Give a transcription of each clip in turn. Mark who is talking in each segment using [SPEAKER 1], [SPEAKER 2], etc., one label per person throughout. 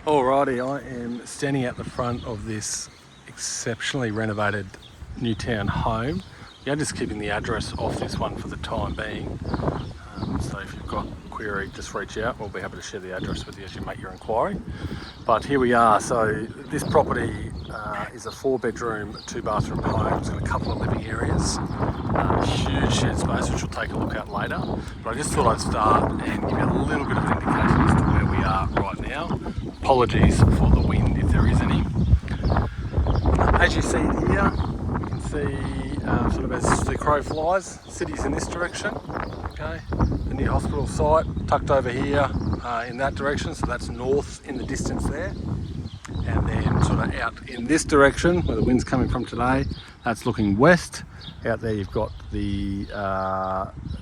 [SPEAKER 1] Alrighty, I am standing at the front of this exceptionally renovated Newtown home. Yeah, just keeping the address off this one for the time being. So if you've got a query, just reach out. We'll be happy to share the address with you as you make your inquiry. But here we are. So this property is a 4-bedroom, 2-bathroom home. It's got a couple of living areas, huge shed space, which we'll take a look at later. But I just thought I'd start and give you a little bit of an indication as to where we are right now. Apologies for the wind if there is any. As you see here, you can see sort of as the crow flies, city's in this direction. Okay, the new hospital site tucked over here in that direction, so that's north in the distance there. And then sort of out in this direction, where the wind's coming from today, that's looking west. Out there you've got the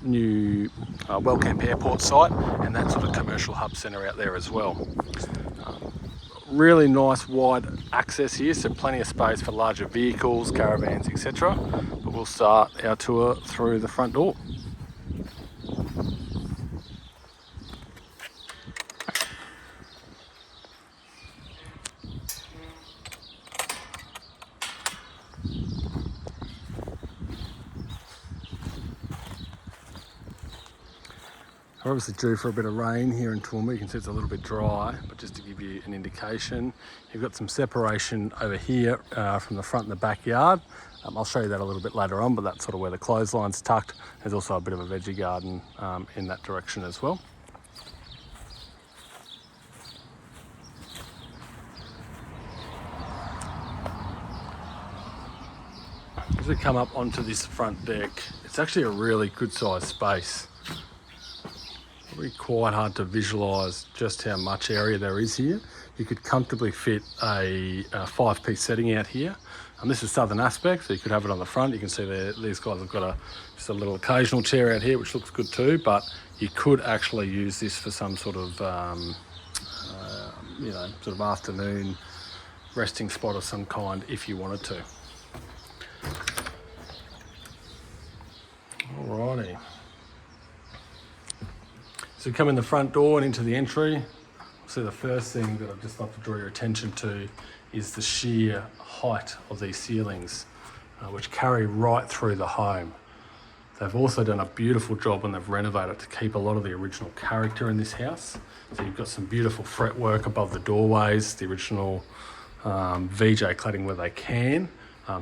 [SPEAKER 1] new Wellcamp Airport site and that sort of commercial hub centre out there as well. Really nice wide access here, so plenty of space for larger vehicles, caravans, etc. But we'll start our tour through the front door. We're obviously due for a bit of rain here in Toowoomba. You can see it's a little bit dry, but just to give you an indication, you've got some separation over here from the front and the backyard. I'll show you that a little bit later on, but that's sort of where the clothesline's tucked. There's also a bit of a veggie garden in that direction as well. As we come up onto this front deck, it's actually a really good sized space. Really quite hard to visualise just how much area there is here. You could comfortably fit a 5-piece setting out here. And this is southern aspect, so you could have it on the front. You can see there, these guys have got just a little occasional chair out here, which looks good too, but you could actually use this for some sort of, sort of afternoon resting spot of some kind if you wanted to. Alrighty. So we come in the front door and into the entry. So the first thing that I'd just like to draw your attention to is the sheer height of these ceilings, which carry right through the home. They've also done a beautiful job when they've renovated to keep a lot of the original character in this house. So you've got some beautiful fretwork above the doorways, the original VJ cladding where they can.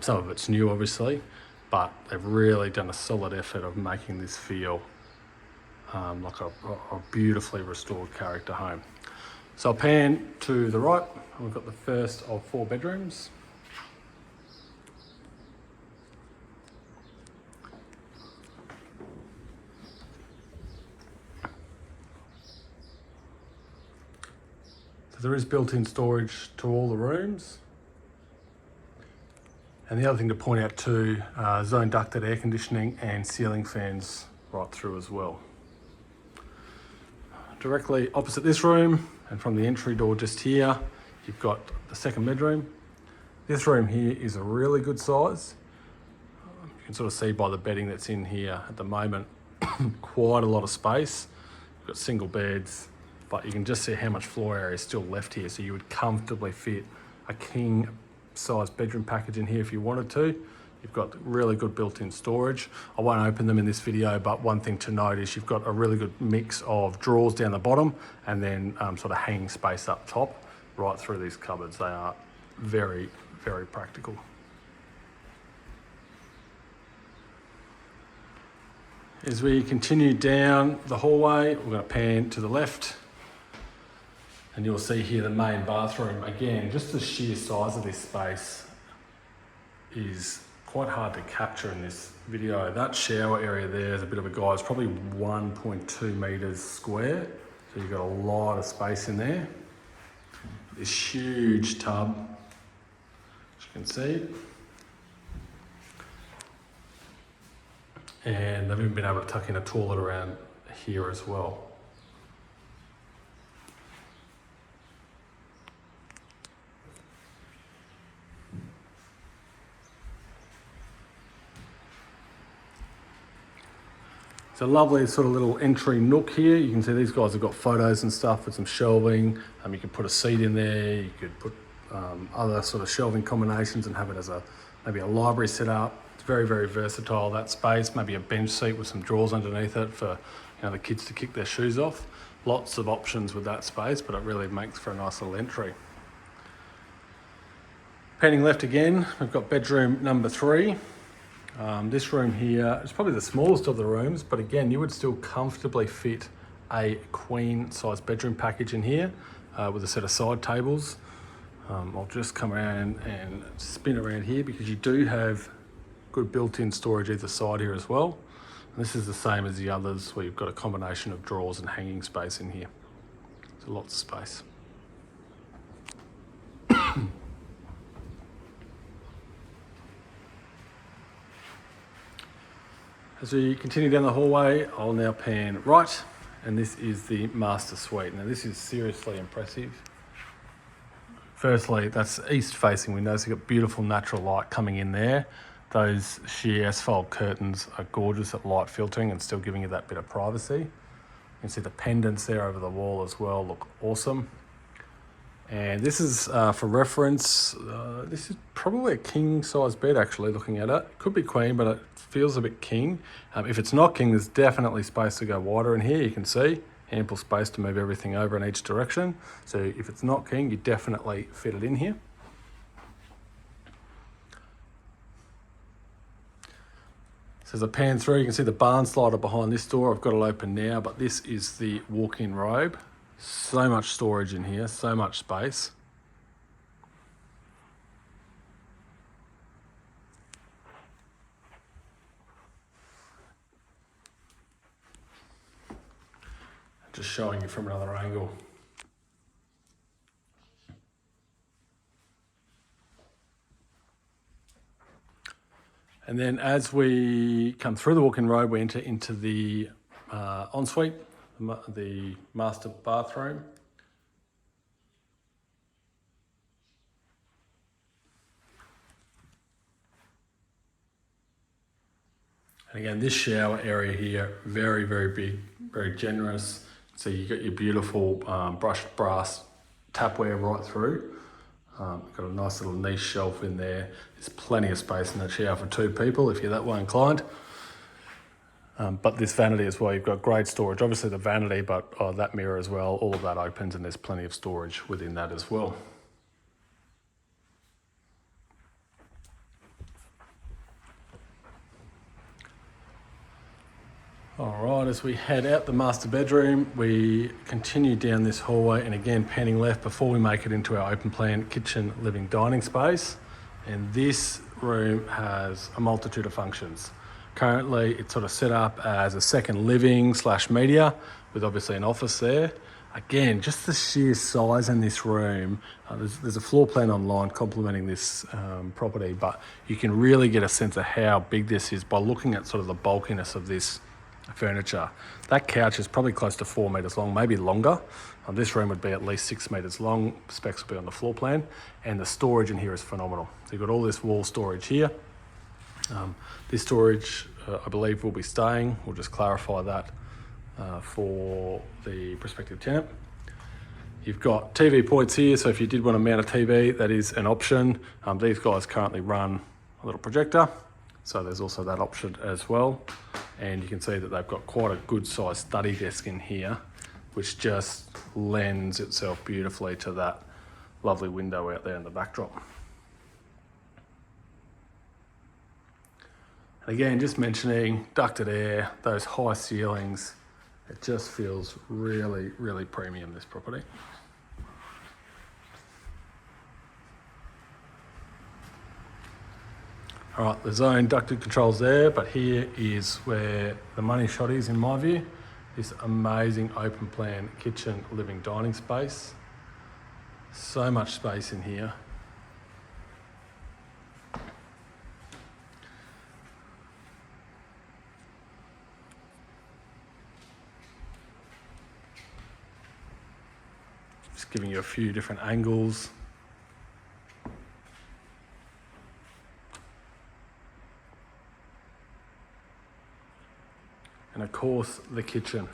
[SPEAKER 1] Some of it's new obviously, but they've really done a solid effort of making this feel like a beautifully restored character home. So I'll pan to the right, and we've got the first of 4 bedrooms. So there is built-in storage to all the rooms. And the other thing to point out too, zone ducted air conditioning and ceiling fans right through as well. Directly opposite this room, and from the entry door just here, you've got the 2nd bedroom. This room here is a really good size. You can sort of see by the bedding that's in here at the moment, quite a lot of space. You've got single beds, but you can just see how much floor area is still left here. So you would comfortably fit a king size bedroom package in here if you wanted to. You've got really good built-in storage. I won't open them in this video, but one thing to note is you've got a really good mix of drawers down the bottom and then sort of hanging space up top right through these cupboards. They are very, very practical. As we continue down the hallway, we're going to pan to the left and you'll see here the main bathroom. Again, just the sheer size of this space is quite hard to capture in this video. That shower area there is a bit of a guy. It's probably 1.2 meters square. So you've got a lot of space in there. This huge tub, as you can see. And they've even been able to tuck in a toilet around here as well. It's a lovely sort of little entry nook here. You can see these guys have got photos and stuff with some shelving. You could put a seat in there. You could put other sort of shelving combinations and have it as maybe a library set up. It's very, very versatile, that space. Maybe a bench seat with some drawers underneath it for the kids to kick their shoes off. Lots of options with that space, but it really makes for a nice little entry. Panning left again, we've got bedroom number 3. This room here is probably the smallest of the rooms, but again, you would still comfortably fit a queen size bedroom package in here with a set of side tables. I'll just come around and spin around here because you do have good built-in storage either side here as well. And this is the same as the others where you've got a combination of drawers and hanging space in here. So lots of space. As we continue down the hallway, I'll now pan right, and this is the master suite. Now this is seriously impressive. Firstly, that's east facing windows. You've got beautiful natural light coming in there. Those sheer asphalt curtains are gorgeous at light filtering and still giving you that bit of privacy. You can see the pendants there over the wall as well look awesome. And this is, for reference, this is probably a king size bed actually looking at it. It could be queen, but it feels a bit king. If it's not king, there's definitely space to go wider in here. You can see ample space to move everything over in each direction. So if it's not king, you definitely fit it in here. So as I pan through, you can see the barn slider behind this door. I've got it open now, but this is the walk-in robe. So much storage in here, so much space. Just showing you from another angle. And then as we come through the walk-in robe, we enter into the ensuite, the master bathroom. And again, this shower area here, very, very big, very generous. So you got your beautiful brushed brass tapware right through. Got a nice little niche shelf in there. There's plenty of space in that shower for 2 people if you're that way inclined. But this vanity as well, you've got great storage. Obviously the vanity, but that mirror as well, all of that opens and there's plenty of storage within that as well. All right, as we head out the master bedroom, we continue down this hallway and again, panning left before we make it into our open plan kitchen, living, dining space. And this room has a multitude of functions. Currently, it's sort of set up as a second living / media with obviously an office there. Again, just the sheer size in this room. There's a floor plan online complementing this property, but you can really get a sense of how big this is by looking at sort of the bulkiness of this furniture. That couch is probably close to 4 metres long, maybe longer. This room would be at least 6 metres long. Specs will be on the floor plan, and the storage in here is phenomenal. So you've got all this wall storage here. This storage, I believe, will be staying. We'll just clarify that for the prospective tenant. You've got TV points here, so if you did want to mount a TV, that is an option. These guys currently run a little projector, so there's also that option as well. And you can see that they've got quite a good sized study desk in here, which just lends itself beautifully to that lovely window out there in the backdrop. And again, just mentioning ducted air, those high ceilings, it just feels really, really premium, this property. All right, the zone ducted controls there, but here is where the money shot is in my view. This amazing open plan kitchen, living, dining space. So much space in here. Just giving you a few different angles. And of course the kitchen.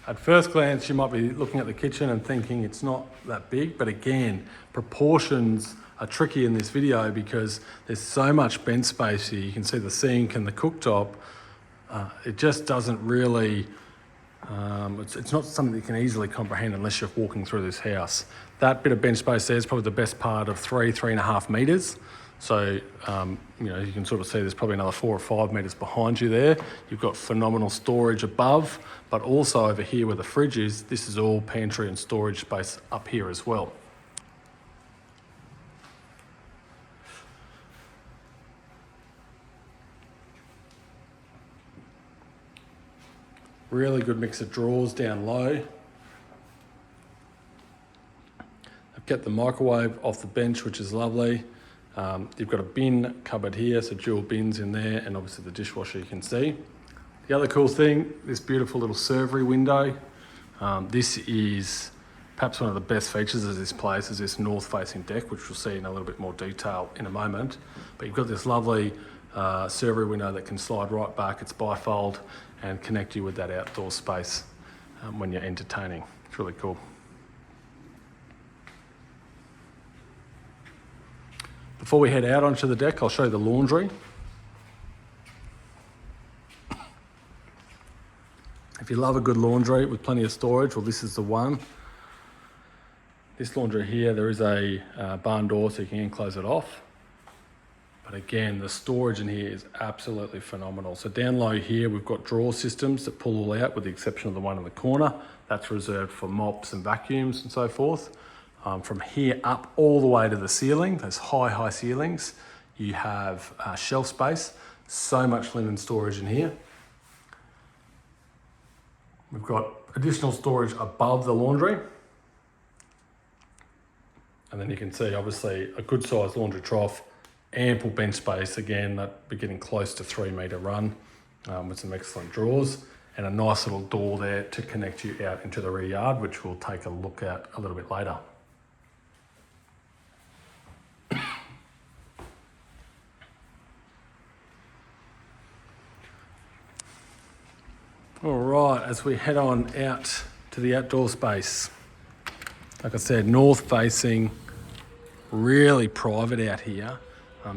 [SPEAKER 1] At first glance, you might be looking at the kitchen and thinking it's not that big, but again, proportions are tricky in this video because there's so much bench space here. You can see the sink and the cooktop. It just doesn't really, it's not something that you can easily comprehend unless you're walking through this house. That bit of bench space there is probably the best part of 3.5 metres. So, you can sort of see there's probably another 4 or 5 metres behind you there. You've got phenomenal storage above, but also over here where the fridge is, this is all pantry and storage space up here as well. Really good mix of drawers down low. I've kept the microwave off the bench, which is lovely. You've got a bin cupboard here, so dual bins in there, and obviously the dishwasher you can see. The other cool thing, this beautiful little servery window. This is perhaps one of the best features of this place, is this north-facing deck, which we'll see in a little bit more detail in a moment. But you've got this lovely servery window that can slide right back. It's bifold and connect you with that outdoor space when you're entertaining. It's really cool. Before we head out onto the deck, I'll show you the laundry. If you love a good laundry with plenty of storage, well, this is the one. This laundry here, there is a barn door so you can close it off. But again, the storage in here is absolutely phenomenal. So down low here, we've got drawer systems that pull all out with the exception of the one in the corner. That's reserved for mops and vacuums and so forth. From here up all the way to the ceiling, those high ceilings, you have shelf space. So much linen storage in here. We've got additional storage above the laundry. And then you can see obviously a good sized laundry trough, ample bench space, again, that be getting close to 3 metre run with some excellent drawers and a nice little door there to connect you out into the rear yard, which we'll take a look at a little bit later. All right, as we head on out to the outdoor space, like I said, north facing, really private out here.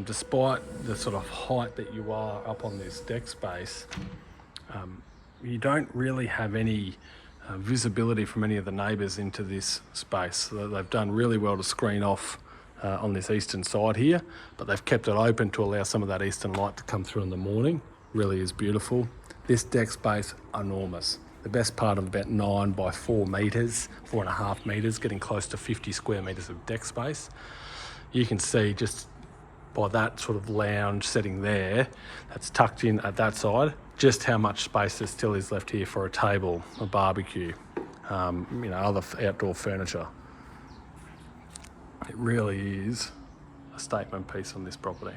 [SPEAKER 1] Despite the sort of height that you are up on this deck space, you don't really have any visibility from any of the neighbours into this space. So they've done really well to screen off on this eastern side here, but they've kept it open to allow some of that eastern light to come through in the morning. Really is beautiful. This deck space, enormous. The best part of about 9 by 4 metres, 4.5 metres, getting close to 50 square metres of deck space. You can see just by that sort of lounge setting there, that's tucked in at that side, just how much space there still is left here for a table, a barbecue, other outdoor furniture. It really is a statement piece on this property.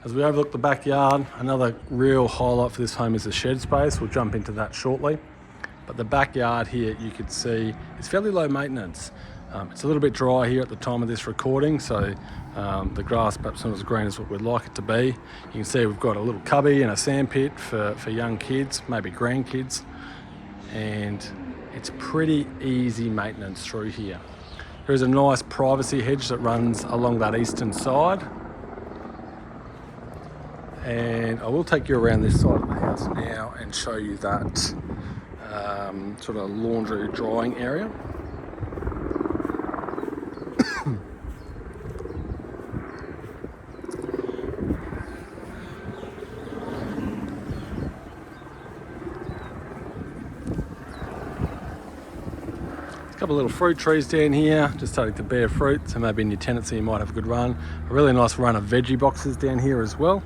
[SPEAKER 1] As we overlook the backyard, another real highlight for this home is the shed space. We'll jump into that shortly. But the backyard here, you can see, is fairly low maintenance. It's a little bit dry here at the time of this recording, so the grass perhaps not as green as what we'd like it to be. You can see we've got a little cubby and a sandpit for young kids, maybe grandkids, and it's pretty easy maintenance through here. There is a nice privacy hedge that runs along that eastern side. And I will take you around this side of the house now and show you that sort of laundry drying area. A couple of little fruit trees down here, just starting to bear fruit, so maybe in your tenancy you might have a good run. A really nice run of veggie boxes down here as well.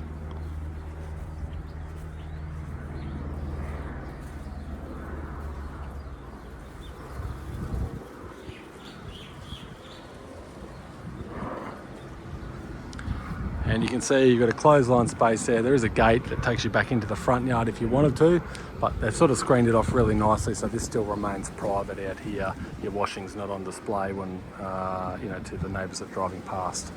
[SPEAKER 1] And you can see you've got a clothesline space there. There is a gate that takes you back into the front yard if you wanted to, but they've sort of screened it off really nicely, so this still remains private out here. Your washing's not on display when, to the neighbours that are driving past.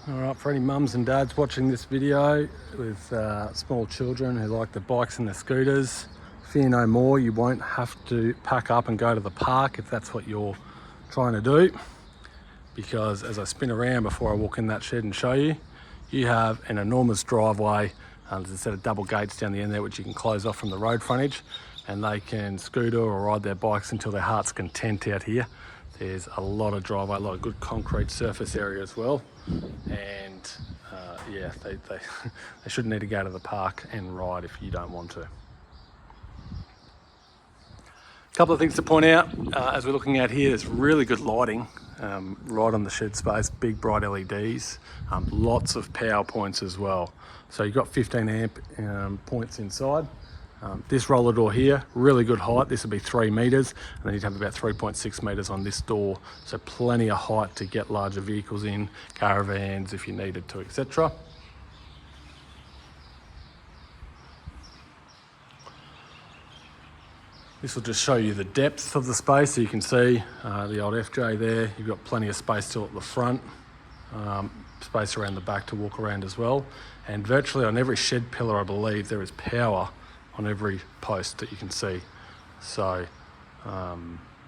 [SPEAKER 1] All right, for any mums and dads watching this video with small children who like the bikes and the scooters, fear no more, you won't have to pack up and go to the park if that's what you're trying to do, because as I spin around before I walk in that shed and show you, you have an enormous driveway. There's a set of double gates down the end there which you can close off from the road frontage, and they can scooter or ride their bikes until their heart's content out here. There's a lot of driveway, a lot of good concrete surface area as well. And yeah, they shouldn't need to go to the park and ride if you don't want to. A couple of things to point out as we're looking at here, there's really good lighting right on the shed space, big bright LEDs, lots of power points as well. So you've got 15 amp points inside. This roller door here, really good height. This will be 3 meters, and then you'd have about 3.6 meters on this door. So plenty of height to get larger vehicles in, caravans if you needed to, etc. This will just show you the depth of the space. So you can see the old FJ there. You've got plenty of space still at the front, space around the back to walk around as well. And virtually on every shed pillar, I believe, there is power on every post that you can see. So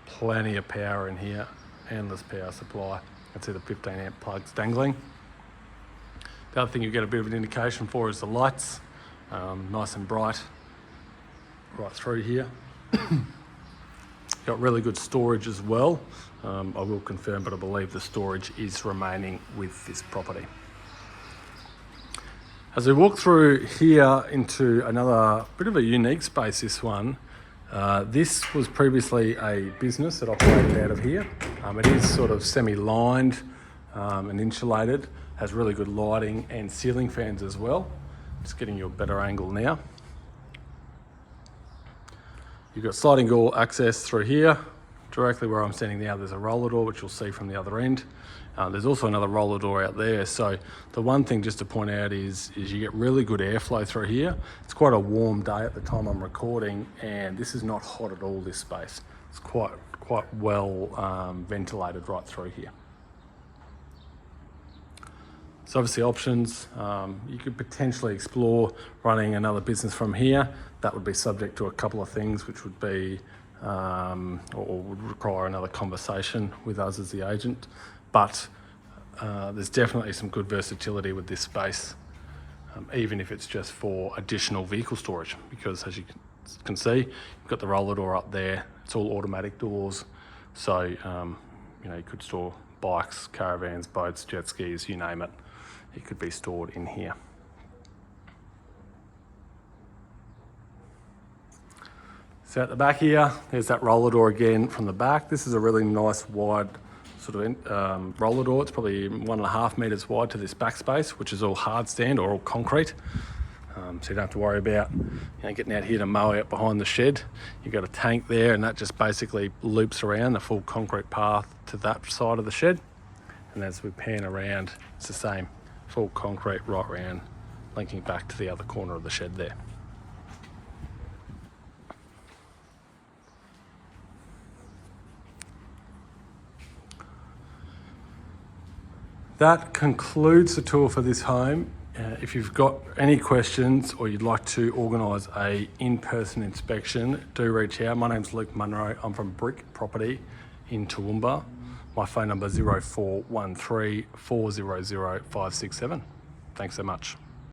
[SPEAKER 1] plenty of power in here, endless power supply. You can see the 15 amp plugs dangling. The other thing you get a bit of an indication for is the lights, nice and bright right through here. Got really good storage as well. I will confirm, but I believe the storage is remaining with this property. As we walk through here into another bit of a unique space, this one, this was previously a business that operated out of here. It is sort of semi-lined and insulated, has really good lighting and ceiling fans as well. Just getting you a better angle now. You've got sliding door access through here. Directly where I'm standing now, there's a roller door, which you'll see from the other end. There's also another roller door out there. So the one thing just to point out is you get really good airflow through here. It's quite a warm day at the time I'm recording, and this is not hot at all, this space. It's quite well ventilated right through here. So obviously options, you could potentially explore running another business from here. That would be subject to a couple of things, which would be, or would require another conversation with us as the agent. But there's definitely some good versatility with this space, even if it's just for additional vehicle storage, because as you can see, you've got the roller door up there. It's all automatic doors. So, you could store bikes, caravans, boats, jet skis, you name it. It could be stored in here. So at the back here, there's that roller door again from the back. This is a really nice wide sort of roller door. It's probably 1.5 meters wide to this backspace, which is all hard stand or all concrete. So you don't have to worry about getting out here to mow out behind the shed. You've got a tank there, and that just basically loops around the full concrete path to that side of the shed. And as we pan around, it's the same, full concrete right round, linking back to the other corner of the shed there. That concludes the tour for this home. If you've got any questions or you'd like to organise a in-person inspection, do reach out. My name's Luke Munro. I'm from Briq Property in Toowoomba. My phone number is 0413 400 567. Thanks so much.